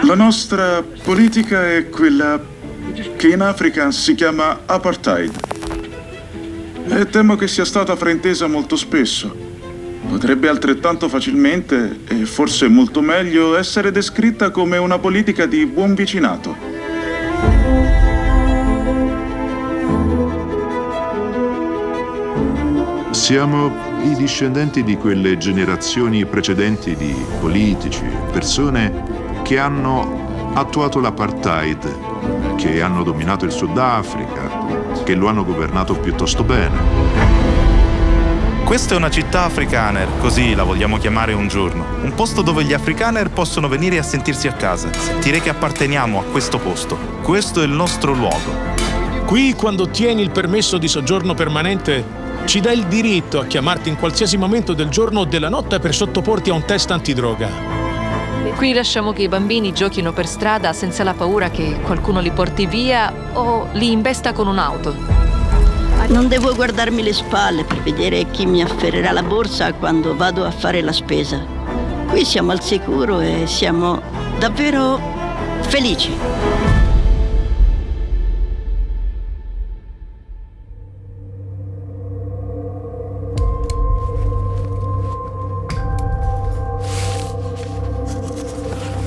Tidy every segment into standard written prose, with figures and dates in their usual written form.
La nostra politica è quella che in Africa si chiama apartheid. E temo che sia stata fraintesa molto spesso. Potrebbe altrettanto facilmente, e forse molto meglio, essere descritta come una politica di buon vicinato. Siamo i discendenti di quelle generazioni precedenti di politici, persone che hanno attuato l'apartheid, che hanno dominato il Sudafrica, che lo hanno governato piuttosto bene. Questa è una città afrikaner, così la vogliamo chiamare un giorno. Un posto dove gli afrikaner possono venire a sentirsi a casa, sentire che apparteniamo a questo posto. Questo è il nostro luogo. Qui, quando ottieni il permesso di soggiorno permanente, ci dà il diritto a chiamarti in qualsiasi momento del giorno o della notte per sottoporti a un test antidroga. Qui lasciamo che i bambini giochino per strada senza la paura che qualcuno li porti via o li investa con un'auto. Non devo guardarmi le spalle per vedere chi mi afferrerà la borsa quando vado a fare la spesa. Qui siamo al sicuro e siamo davvero felici.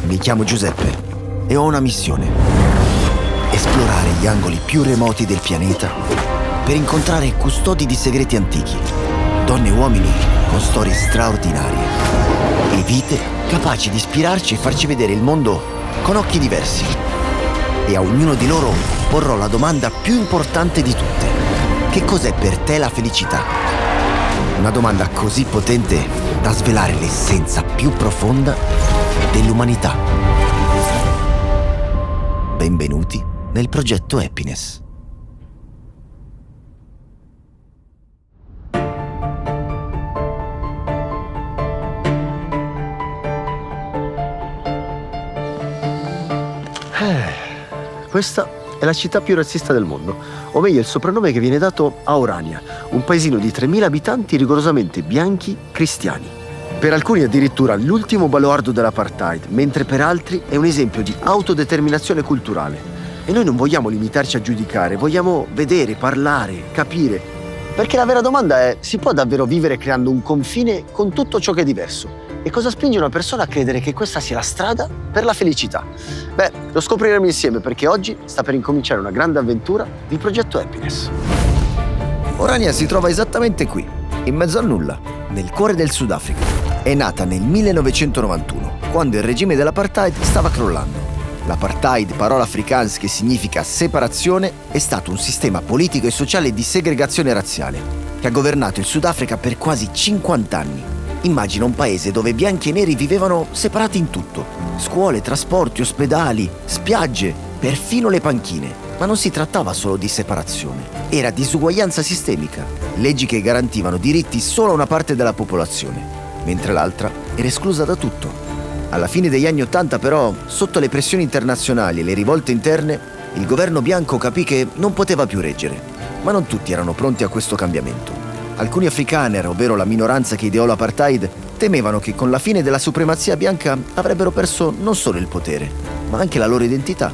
Mi chiamo Giuseppe e ho una missione: esplorare gli angoli più remoti del pianeta per incontrare custodi di segreti antichi, donne e uomini con storie straordinarie e vite capaci di ispirarci e farci vedere il mondo con occhi diversi. E a ognuno di loro porrò la domanda più importante di tutte: che cos'è per te la felicità? Una domanda così potente da svelare l'essenza più profonda dell'umanità. Benvenuti nel progetto Happiness. Questa è la città più razzista del mondo, o meglio il soprannome che viene dato a Orania, un paesino di 3.000 abitanti rigorosamente bianchi cristiani. Per alcuni addirittura l'ultimo baluardo dell'apartheid, mentre per altri è un esempio di autodeterminazione culturale. E noi non vogliamo limitarci a giudicare, vogliamo vedere, parlare, capire. Perché la vera domanda è: si può davvero vivere creando un confine con tutto ciò che è diverso? E cosa spinge una persona a credere che questa sia la strada per la felicità? Beh, lo scopriremo insieme, perché oggi sta per incominciare una grande avventura di Progetto Happiness. Orania si trova esattamente qui, in mezzo al nulla, nel cuore del Sudafrica. È nata nel 1991, quando il regime dell'apartheid stava crollando. L'apartheid, parola afrikaans che significa separazione, è stato un sistema politico e sociale di segregazione razziale che ha governato il Sudafrica per quasi 50 anni. Immagina un paese dove bianchi e neri vivevano separati in tutto: scuole, trasporti, ospedali, spiagge, perfino le panchine. Ma non si trattava solo di separazione, era disuguaglianza sistemica, leggi che garantivano diritti solo a una parte della popolazione, mentre l'altra era esclusa da tutto. Alla fine degli anni '80 però, sotto le pressioni internazionali e le rivolte interne, il governo bianco capì che non poteva più reggere. Ma non tutti erano pronti a questo cambiamento. Alcuni afrikaner, ovvero la minoranza che ideò l'apartheid, temevano che con la fine della supremazia bianca avrebbero perso non solo il potere, ma anche la loro identità.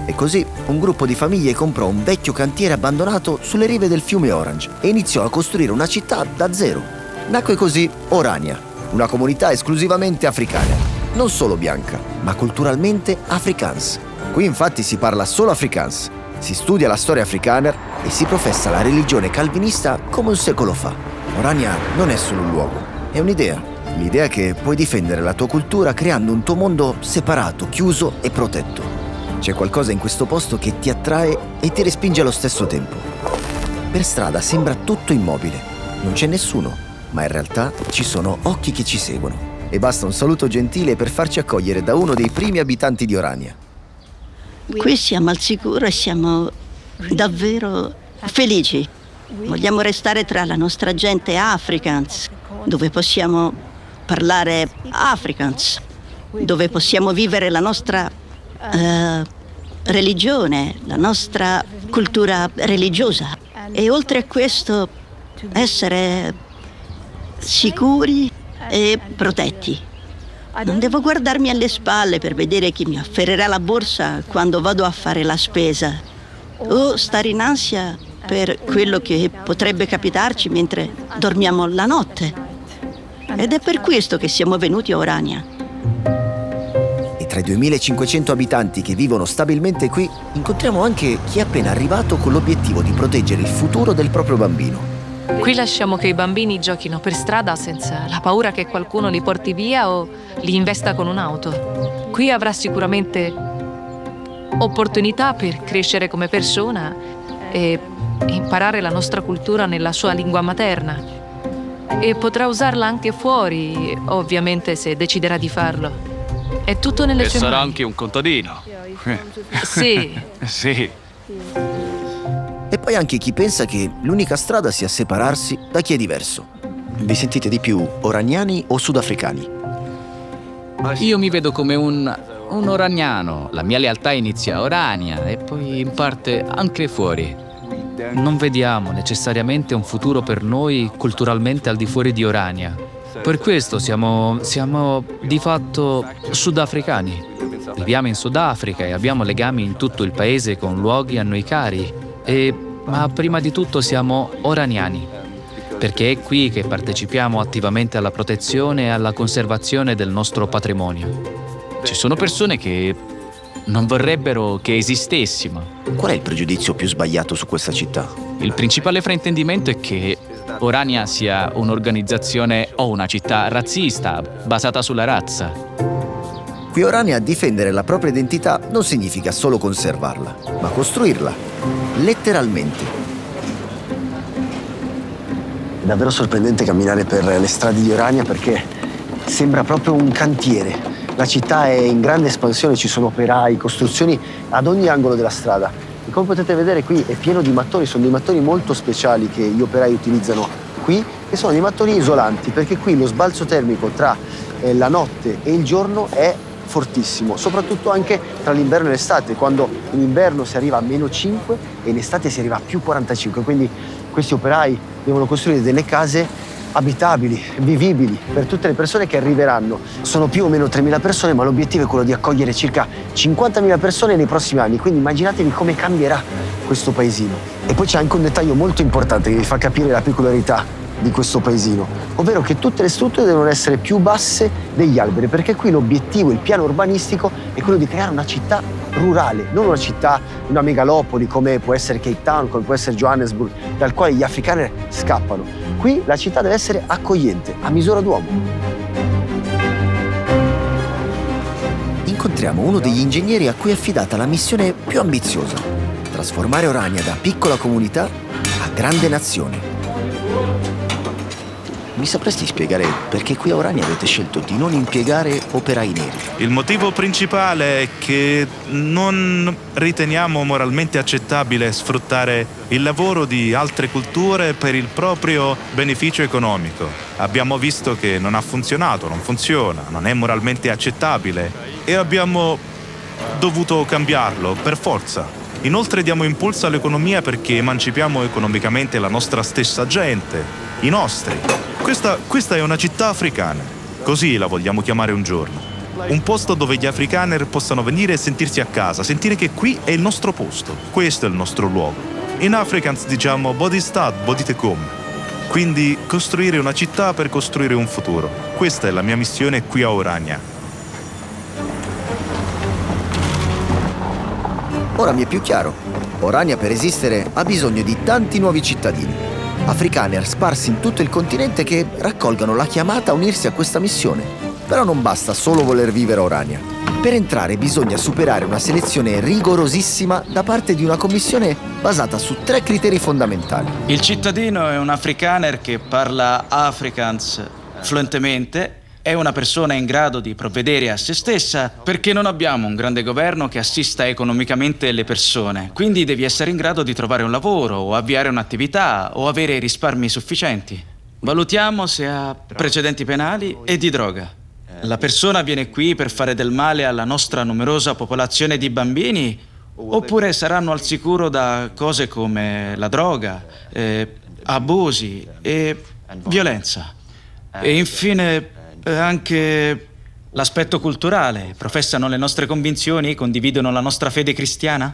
E così un gruppo di famiglie comprò un vecchio cantiere abbandonato sulle rive del fiume Orange e iniziò a costruire una città da zero. Nacque così Orania, una comunità esclusivamente africana, non solo bianca, ma culturalmente afrikaans. Qui infatti si parla solo afrikaans, si studia la storia afrikaner e si professa la religione calvinista come un secolo fa. Orania non è solo un luogo, è un'idea. L'idea che puoi difendere la tua cultura creando un tuo mondo separato, chiuso e protetto. C'è qualcosa in questo posto che ti attrae e ti respinge allo stesso tempo. Per strada sembra tutto immobile, non c'è nessuno, ma in realtà ci sono occhi che ci seguono. E basta un saluto gentile per farci accogliere da uno dei primi abitanti di Orania. Qui siamo al sicuro e siamo davvero felici. Vogliamo restare tra la nostra gente afrikaans, dove possiamo parlare afrikaans, dove possiamo vivere la nostra religione, la nostra cultura religiosa. E oltre a questo essere sicuri e protetti. Non devo guardarmi alle spalle per vedere chi mi afferrerà la borsa quando vado a fare la spesa, o stare in ansia per quello che potrebbe capitarci mentre dormiamo la notte. Ed è per questo che siamo venuti a Orania. E tra i 2500 abitanti che vivono stabilmente qui, incontriamo anche chi è appena arrivato con l'obiettivo di proteggere il futuro del proprio bambino. Qui lasciamo che i bambini giochino per strada senza la paura che qualcuno li porti via o li investa con un'auto. Qui avrà sicuramente opportunità per crescere come persona e imparare la nostra cultura nella sua lingua materna. E potrà usarla anche fuori, ovviamente, se deciderà di farlo. È tutto nelle sue sarà mani. anche un contadino. Sì. Sì. E poi anche chi pensa che l'unica strada sia separarsi da chi è diverso. Vi sentite di più oraniani o sudafricani? Io mi vedo come un oraniano. La mia lealtà inizia a Orania e poi in parte anche fuori. Non vediamo necessariamente un futuro per noi culturalmente al di fuori di Orania. Per questo siamo di fatto sudafricani. Viviamo in Sudafrica e abbiamo legami in tutto il paese con luoghi a noi cari. Ma prima di tutto siamo oraniani, perché è qui che partecipiamo attivamente alla protezione e alla conservazione del nostro patrimonio. Ci sono persone che non vorrebbero che esistessimo. Qual è il pregiudizio più sbagliato su questa città? Il principale fraintendimento è che Orania sia un'organizzazione o una città razzista, basata sulla razza. Qui a Orania difendere la propria identità non significa solo conservarla, ma costruirla, letteralmente. È davvero sorprendente camminare per le strade di Orania perché sembra proprio un cantiere. La città è in grande espansione, ci sono operai, costruzioni ad ogni angolo della strada. E come potete vedere qui è pieno di mattoni, sono dei mattoni molto speciali che gli operai utilizzano qui, che sono dei mattoni isolanti, perché qui lo sbalzo termico tra la notte e il giorno è fortissimo, soprattutto anche tra l'inverno e l'estate, quando in inverno si arriva a -5 e in estate si arriva a +45, quindi questi operai devono costruire delle case abitabili, vivibili per tutte le persone che arriveranno. Sono più o meno 3.000 persone, ma l'obiettivo è quello di accogliere circa 50.000 persone nei prossimi anni, quindi immaginatevi come cambierà questo paesino. E poi c'è anche un dettaglio molto importante che vi fa capire la peculiarità di questo paesino, ovvero che tutte le strutture devono essere più basse degli alberi, perché qui l'obiettivo, il piano urbanistico è quello di creare una città rurale, non una città, una megalopoli come può essere Cape Town, come può essere Johannesburg, dal quale gli africani scappano. Qui la città deve essere accogliente, a misura d'uomo. Incontriamo uno degli ingegneri a cui è affidata la missione più ambiziosa: trasformare Orania da piccola comunità a grande nazione. Mi sapresti spiegare perché qui a Orania avete scelto di non impiegare operai neri? Il motivo principale è che non riteniamo moralmente accettabile sfruttare il lavoro di altre culture per il proprio beneficio economico. Abbiamo visto che non ha funzionato, non funziona, non è moralmente accettabile e abbiamo dovuto cambiarlo per forza. Inoltre diamo impulso all'economia perché emancipiamo economicamente la nostra stessa gente, i nostri. Questa è una città africana, così la vogliamo chiamare un giorno. Un posto dove gli afrikaner possano venire e sentirsi a casa, sentire che qui è il nostro posto, questo è il nostro luogo. In Afrikaans diciamo Bodistad, Boditekom. Quindi costruire una città per costruire un futuro. Questa è la mia missione qui a Orania. Ora mi è più chiaro. Orania per esistere ha bisogno di tanti nuovi cittadini. Afrikaner sparsi in tutto il continente che raccolgano la chiamata a unirsi a questa missione. Però non basta solo voler vivere a Orania. Per entrare bisogna superare una selezione rigorosissima da parte di una commissione basata su 3 criteri fondamentali. Il cittadino è un afrikaner che parla Afrikaans fluentemente, è una persona in grado di provvedere a se stessa, perché non abbiamo un grande governo che assista economicamente le persone. Quindi devi essere in grado di trovare un lavoro o avviare un'attività o avere risparmi sufficienti. Valutiamo se ha precedenti penali e di droga. La persona viene qui per fare del male alla nostra numerosa popolazione di bambini, oppure saranno al sicuro da cose come la droga, abusi e violenza. E infine anche L'aspetto culturale, professano le nostre convinzioni, condividono la nostra fede cristiana?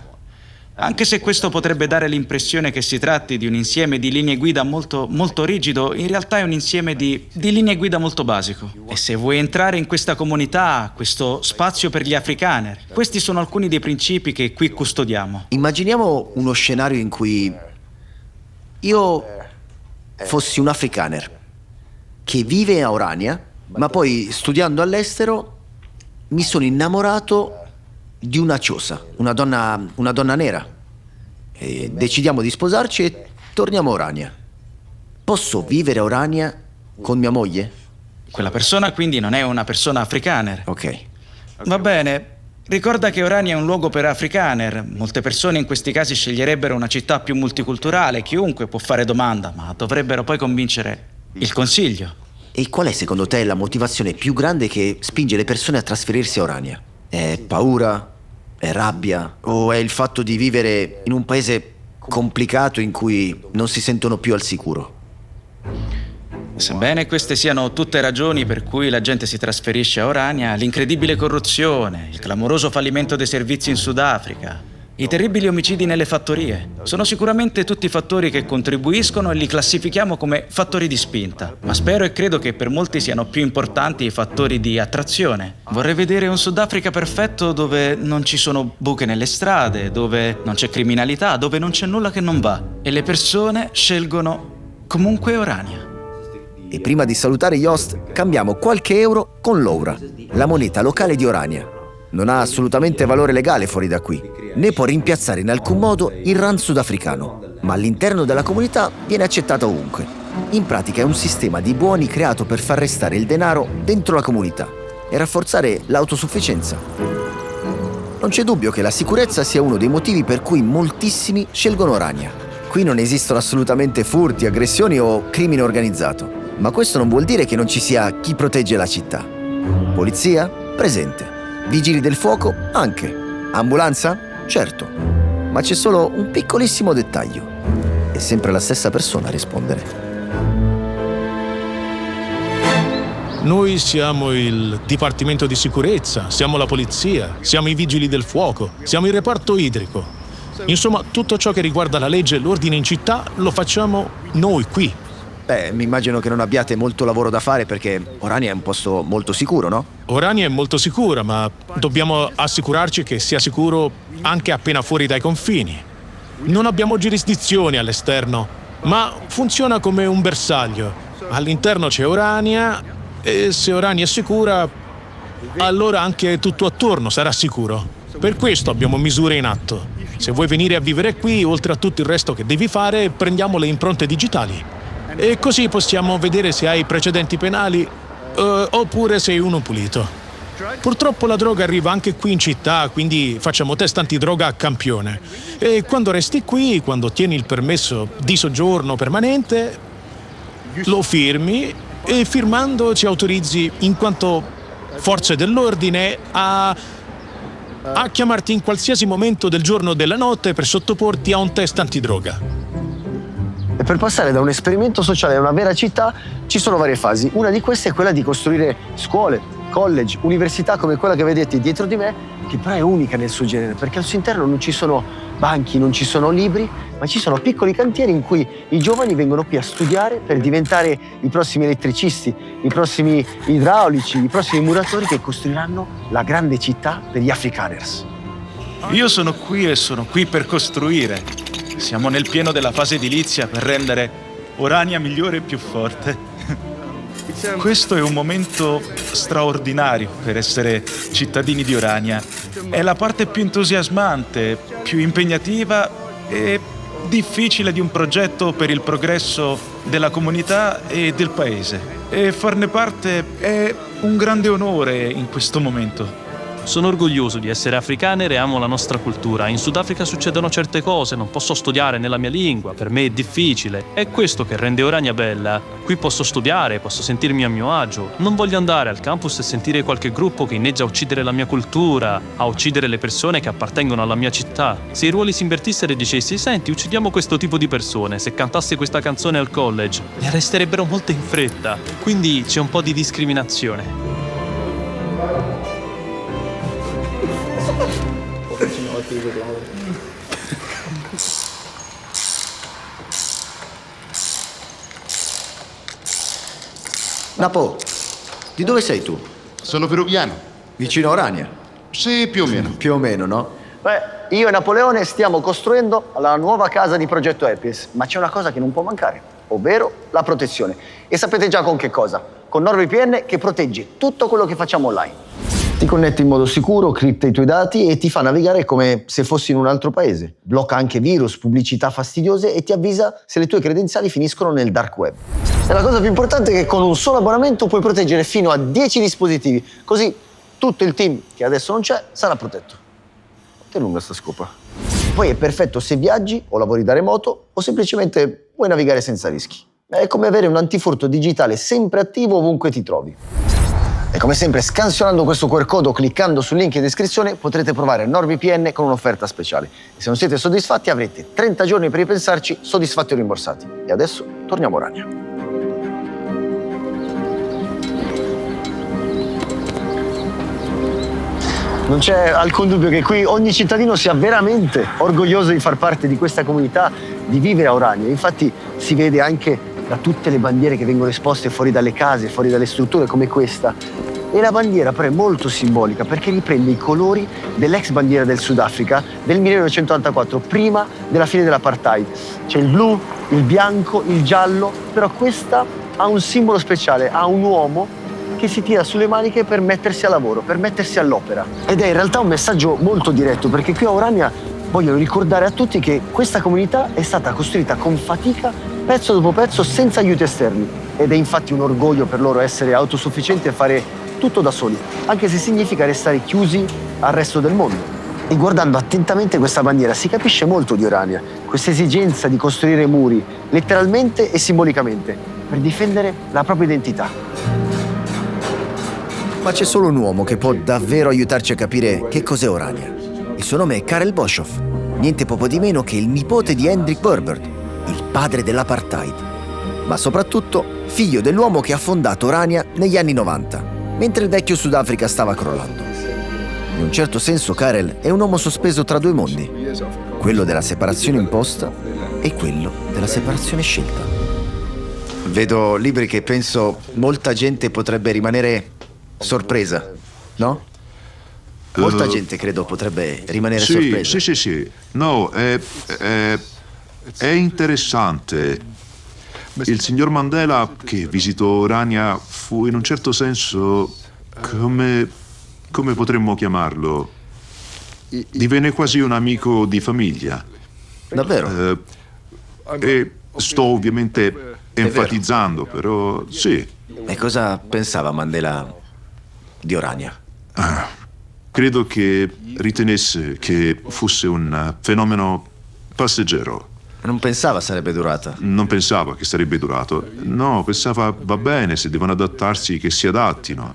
Anche se questo potrebbe dare l'impressione che si tratti di un insieme di linee guida molto, molto rigido, in realtà è un insieme di linee guida molto basico. E se vuoi entrare in questa comunità, questo spazio per gli Afrikaner, questi sono alcuni dei principi che qui custodiamo. Immaginiamo uno scenario in cui io fossi un Afrikaner che vive a Orania, ma poi studiando all'estero mi sono innamorato di una ciosa, una donna nera. E decidiamo di sposarci e torniamo a Orania. Posso vivere a Orania con mia moglie? Quella persona quindi non è una persona Afrikaner. Ok. Va bene. Ricorda che Orania è un luogo per Afrikaner. Molte persone in questi casi sceglierebbero una città più multiculturale. Chiunque può fare domanda, ma dovrebbero poi convincere il consiglio. E qual è secondo te la motivazione più grande che spinge le persone a trasferirsi a Orania? È paura? È rabbia? O è il fatto di vivere in un paese complicato in cui non si sentono più al sicuro? Sebbene queste siano tutte ragioni per cui la gente si trasferisce a Orania, l'incredibile corruzione, il clamoroso fallimento dei servizi in Sudafrica, i terribili omicidi nelle fattorie, sono sicuramente tutti fattori che contribuiscono e li classifichiamo come fattori di spinta. Ma spero e credo che per molti siano più importanti i fattori di attrazione. Vorrei vedere un Sudafrica perfetto dove non ci sono buche nelle strade, dove non c'è criminalità, dove non c'è nulla che non va. E le persone scelgono comunque Orania. E prima di salutare Joost, cambiamo qualche euro con l'Oura, la moneta locale di Orania. Non ha assolutamente valore legale fuori da qui, né può rimpiazzare in alcun modo il rand sudafricano, ma all'interno della comunità viene accettata ovunque. In pratica è un sistema di buoni creato per far restare il denaro dentro la comunità e rafforzare l'autosufficienza. Non c'è dubbio che la sicurezza sia uno dei motivi per cui moltissimi scelgono Orania. Qui non esistono assolutamente furti, aggressioni o crimine organizzato, ma questo non vuol dire che non ci sia chi protegge la città. Polizia? Presente. Vigili del fuoco? Anche. Ambulanza? Certo. Ma c'è solo un piccolissimo dettaglio. È sempre la stessa persona a rispondere. Noi siamo il Dipartimento di Sicurezza, siamo la polizia, siamo i vigili del fuoco, siamo il reparto idrico. Insomma, tutto ciò che riguarda la legge e l'ordine in città lo facciamo noi qui. Beh, mi immagino che non abbiate molto lavoro da fare perché Orania è un posto molto sicuro, no? Orania è molto sicura, ma dobbiamo assicurarci che sia sicuro anche appena fuori dai confini. Non abbiamo giurisdizione all'esterno, ma funziona come un bersaglio. All'interno c'è Orania e se Orania è sicura, allora anche tutto attorno sarà sicuro. Per questo abbiamo misure in atto. Se vuoi venire a vivere qui, oltre a tutto il resto che devi fare, prendiamo le impronte digitali. E così possiamo vedere se hai precedenti penali oppure sei uno pulito. Purtroppo la droga arriva anche qui in città, quindi facciamo test antidroga a campione. E quando resti qui, quando ottieni il permesso di soggiorno permanente, lo firmi e firmando ci autorizzi, in quanto forze dell'ordine, a chiamarti in qualsiasi momento del giorno o della notte per sottoporti a un test antidroga. E per passare da un esperimento sociale a una vera città ci sono varie fasi. Una di queste è quella di costruire scuole, college, università come quella che vedete dietro di me, che però è unica nel suo genere, perché al suo interno non ci sono banchi, non ci sono libri, ma ci sono piccoli cantieri in cui i giovani vengono qui a studiare per diventare i prossimi elettricisti, i prossimi idraulici, i prossimi muratori che costruiranno la grande città per gli Afrikaners. Io sono qui e sono qui per costruire. Siamo nel pieno della fase edilizia per rendere Orania migliore e più forte. Questo è un momento straordinario per essere cittadini di Orania. È la parte più entusiasmante, più impegnativa e difficile di un progetto per il progresso della comunità e del paese. E farne parte è un grande onore in questo momento. Sono orgoglioso di essere afrikaner e amo la nostra cultura. In Sudafrica succedono certe cose, non posso studiare nella mia lingua, per me è difficile. È questo che rende Orania bella. Qui posso studiare, posso sentirmi a mio agio. Non voglio andare al campus e sentire qualche gruppo che inneggia a uccidere la mia cultura, a uccidere le persone che appartengono alla mia città. Se i ruoli si invertissero e dicessi, senti, uccidiamo questo tipo di persone, se cantassi questa canzone al college, mi arresterebbero molto in fretta. Quindi c'è un po' di discriminazione. Napo, di dove sei tu? Sono peruviano. Vicino a Orania? Sì, più o meno. Più o meno, no? Beh, io e Napoleone stiamo costruendo la nuova casa di Progetto Happiness, ma c'è una cosa che non può mancare, ovvero la protezione. E sapete già con che cosa? Con NordVPN che protegge tutto quello che facciamo online. Ti connette in modo sicuro, cripta i tuoi dati e ti fa navigare come se fossi in un altro paese. Blocca anche virus, pubblicità fastidiose e ti avvisa se le tue credenziali finiscono nel dark web. E la cosa più importante è che con un solo abbonamento puoi proteggere fino a 10 dispositivi, così tutto il team, che adesso non c'è, sarà protetto. Quanto è lunga sta scopa? Poi è perfetto se viaggi o lavori da remoto o semplicemente vuoi navigare senza rischi. È come avere un antifurto digitale sempre attivo ovunque ti trovi. E come sempre, scansionando questo QR code o cliccando sul link in descrizione, potrete provare NordVPN con un'offerta speciale. E se non siete soddisfatti avrete 30 giorni per ripensarci, soddisfatti o rimborsati. E adesso torniamo a Orania. Non c'è alcun dubbio che qui ogni cittadino sia veramente orgoglioso di far parte di questa comunità, di vivere a Orania. Infatti si vede anche da tutte le bandiere che vengono esposte fuori dalle case, fuori dalle strutture come questa. E la bandiera però è molto simbolica perché riprende i colori dell'ex bandiera del Sudafrica del 1984, prima della fine dell'apartheid. C'è il blu, il bianco, il giallo, però questa ha un simbolo speciale, ha un uomo che si tira sulle maniche per mettersi al lavoro, per mettersi all'opera. Ed è in realtà un messaggio molto diretto, perché qui a Orania vogliono ricordare a tutti che questa comunità è stata costruita con fatica, pezzo dopo pezzo, senza aiuti esterni. Ed è infatti un orgoglio per loro essere autosufficienti e fare tutto da soli, anche se significa restare chiusi al resto del mondo. E guardando attentamente questa bandiera si capisce molto di Orania, questa esigenza di costruire muri, letteralmente e simbolicamente, per difendere la propria identità. Ma c'è solo un uomo che può davvero aiutarci a capire che cos'è Orania. Il suo nome è Karel Boshoff, niente poco di meno che il nipote di Hendrik Verwoerd, il padre dell'apartheid, ma soprattutto figlio dell'uomo che ha fondato Orania negli anni 90, mentre il vecchio Sudafrica stava crollando. In un certo senso Karel è un uomo sospeso tra due mondi, quello della separazione imposta e quello della separazione scelta. Vedo libri che penso molta gente potrebbe rimanere sorpresa, no? Molta gente credo potrebbe rimanere sorpresa. Sì. No, è interessante. Il signor Mandela, che visitò Orania, fu in un certo senso come potremmo chiamarlo? Divenne quasi un amico di famiglia. Davvero? E sto ovviamente enfatizzando, però sì. E cosa pensava Mandela di Orania? Credo che ritenesse che fosse un fenomeno passeggero. Non pensava sarebbe durata? Non pensava che sarebbe durato. No, pensava va bene, se devono adattarsi che si adattino.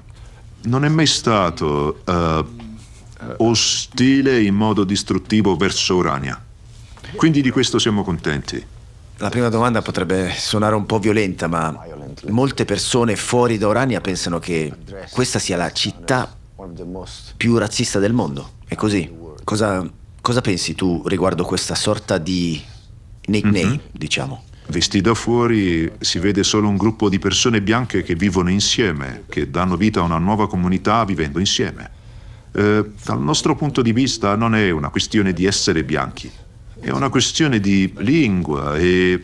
Non è mai stato ostile in modo distruttivo verso Orania. Quindi di questo siamo contenti. La prima domanda potrebbe suonare un po' violenta, ma molte persone fuori da Orania pensano che questa sia la città più razzista del mondo. È così? Cosa pensi tu riguardo questa sorta di nickname, diciamo? Visti da fuori si vede solo un gruppo di persone bianche che vivono insieme, che danno vita a una nuova comunità vivendo insieme. Dal nostro punto di vista non è una questione di essere bianchi, è una questione di lingua e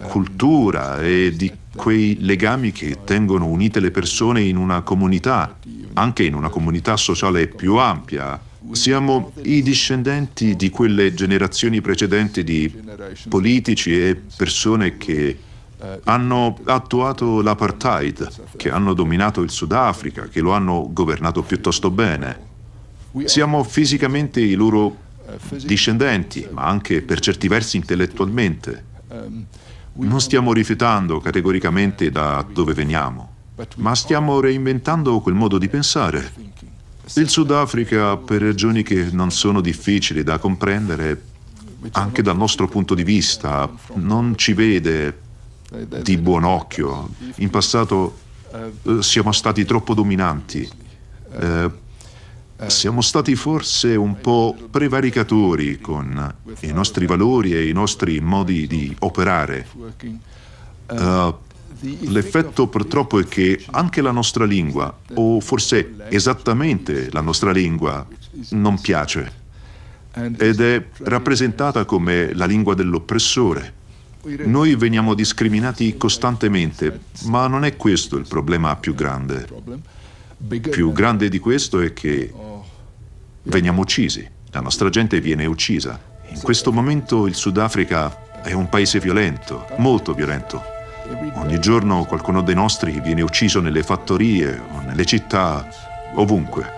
cultura e di quei legami che tengono unite le persone in una comunità, anche in una comunità sociale più ampia. Siamo i discendenti di quelle generazioni precedenti di politici e persone che hanno attuato l'apartheid, che hanno dominato il Sudafrica, che lo hanno governato piuttosto bene. Siamo fisicamente i loro discendenti, ma anche per certi versi intellettualmente. Non stiamo rifiutando categoricamente da dove veniamo, ma stiamo reinventando quel modo di pensare. Il Sudafrica, per ragioni che non sono difficili da comprendere, anche dal nostro punto di vista, non ci vede di buon occhio. In passato siamo stati troppo dominanti siamo stati forse un po' prevaricatori con i nostri valori e i nostri modi di operare. L'effetto purtroppo è che anche la nostra lingua, o forse esattamente la nostra lingua, non piace ed è rappresentata come la lingua dell'oppressore. Noi veniamo discriminati costantemente, ma non è questo il problema più grande. Più grande di questo è che veniamo uccisi, la nostra gente viene uccisa. In questo momento il Sudafrica è un paese violento, molto violento. Ogni giorno qualcuno dei nostri viene ucciso nelle fattorie o nelle città, ovunque.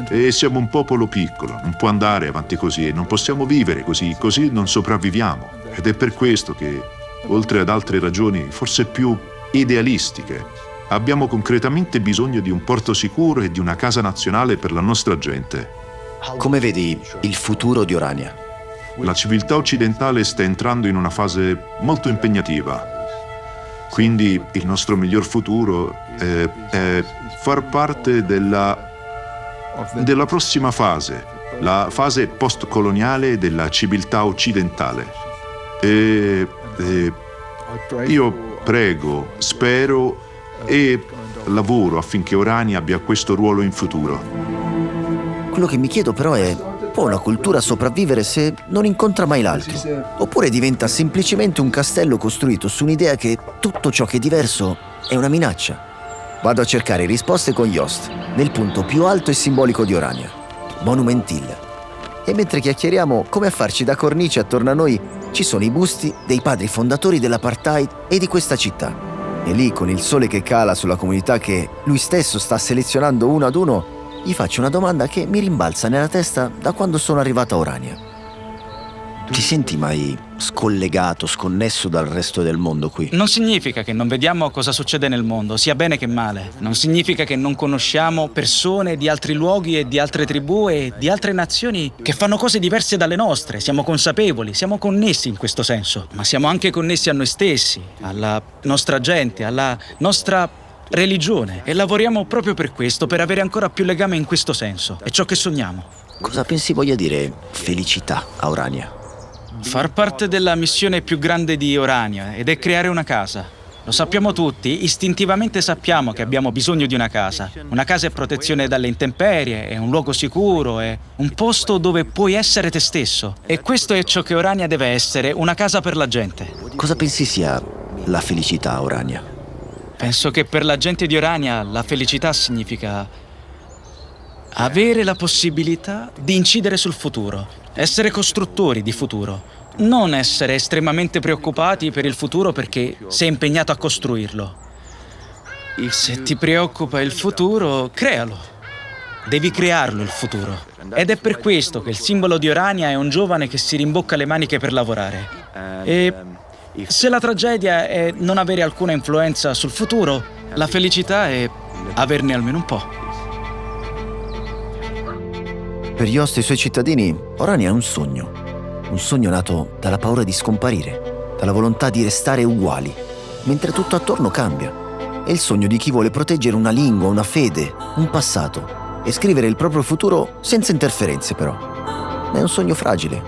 E siamo un popolo piccolo, non può andare avanti così, non possiamo vivere così, così non sopravviviamo. Ed è per questo che, oltre ad altre ragioni forse più idealistiche, abbiamo concretamente bisogno di un porto sicuro e di una casa nazionale per la nostra gente. Come vedi il futuro di Orania? La civiltà occidentale sta entrando in una fase molto impegnativa. Quindi il nostro miglior futuro è far parte della prossima fase, la fase postcoloniale della civiltà occidentale. E io prego, spero e lavoro affinché Orania abbia questo ruolo in futuro. Quello che mi chiedo però è: può una cultura sopravvivere se non incontra mai l'altro? Oppure diventa semplicemente un castello costruito su un'idea che tutto ciò che è diverso è una minaccia? Vado a cercare risposte con Jost, nel punto più alto e simbolico di Orania, Monument Hill. E mentre chiacchieriamo, come a farci da cornice attorno a noi, ci sono i busti dei padri fondatori dell'apartheid e di questa città. E lì, con il sole che cala sulla comunità che lui stesso sta selezionando uno ad uno, gli faccio una domanda che mi rimbalza nella testa da quando sono arrivato a Orania. Ti senti mai scollegato, sconnesso dal resto del mondo qui? Non significa che non vediamo cosa succede nel mondo, sia bene che male. Non significa che non conosciamo persone di altri luoghi e di altre tribù e di altre nazioni che fanno cose diverse dalle nostre. Siamo consapevoli, siamo connessi in questo senso, ma siamo anche connessi a noi stessi, alla nostra gente, alla nostra religione, e lavoriamo proprio per questo, per avere ancora più legame in questo senso. È ciò che sogniamo. Cosa pensi voglia dire felicità a Orania? Far parte della missione più grande di Orania, ed è creare una casa. Lo sappiamo tutti, istintivamente sappiamo che abbiamo bisogno di una casa. Una casa è protezione dalle intemperie, è un luogo sicuro, è un posto dove puoi essere te stesso. E questo è ciò che Orania deve essere, una casa per la gente. Cosa pensi sia la felicità a Orania? Penso che per la gente di Orania la felicità significa avere la possibilità di incidere sul futuro, essere costruttori di futuro, non essere estremamente preoccupati per il futuro perché sei impegnato a costruirlo. Se ti preoccupa il futuro, crealo. Devi crearlo il futuro. Ed è per questo che il simbolo di Orania è un giovane che si rimbocca le maniche per lavorare. E se la tragedia è non avere alcuna influenza sul futuro, la felicità è averne almeno un po'. Per Jost e i suoi cittadini, Orania è un sogno nato dalla paura di scomparire, dalla volontà di restare uguali, mentre tutto attorno cambia. È il sogno di chi vuole proteggere una lingua, una fede, un passato e scrivere il proprio futuro senza interferenze però. Ma è un sogno fragile,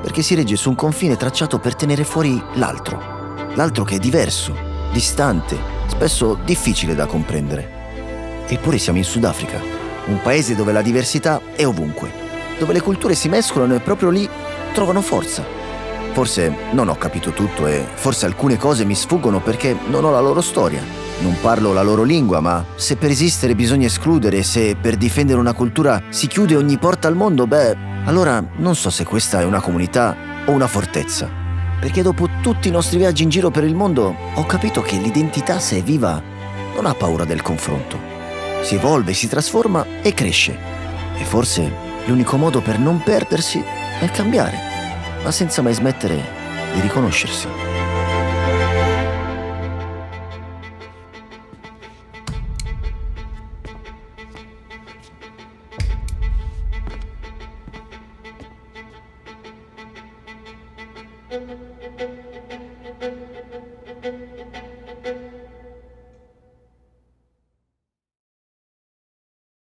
perché si regge su un confine tracciato per tenere fuori l'altro che è diverso, distante, spesso difficile da comprendere. Eppure siamo in Sudafrica, un paese dove la diversità è ovunque, dove le culture si mescolano e proprio lì trovano forza. Forse non ho capito tutto e forse alcune cose mi sfuggono perché non ho la loro storia, non parlo la loro lingua, ma se per esistere bisogna escludere, se per difendere una cultura si chiude ogni porta al mondo, allora non so se questa è una comunità o una fortezza. Perché dopo tutti i nostri viaggi in giro per il mondo ho capito che l'identità, se è viva, non ha paura del confronto. Si evolve, si trasforma e cresce. E forse l'unico modo per non perdersi è cambiare, ma senza mai smettere di riconoscersi. Thank you.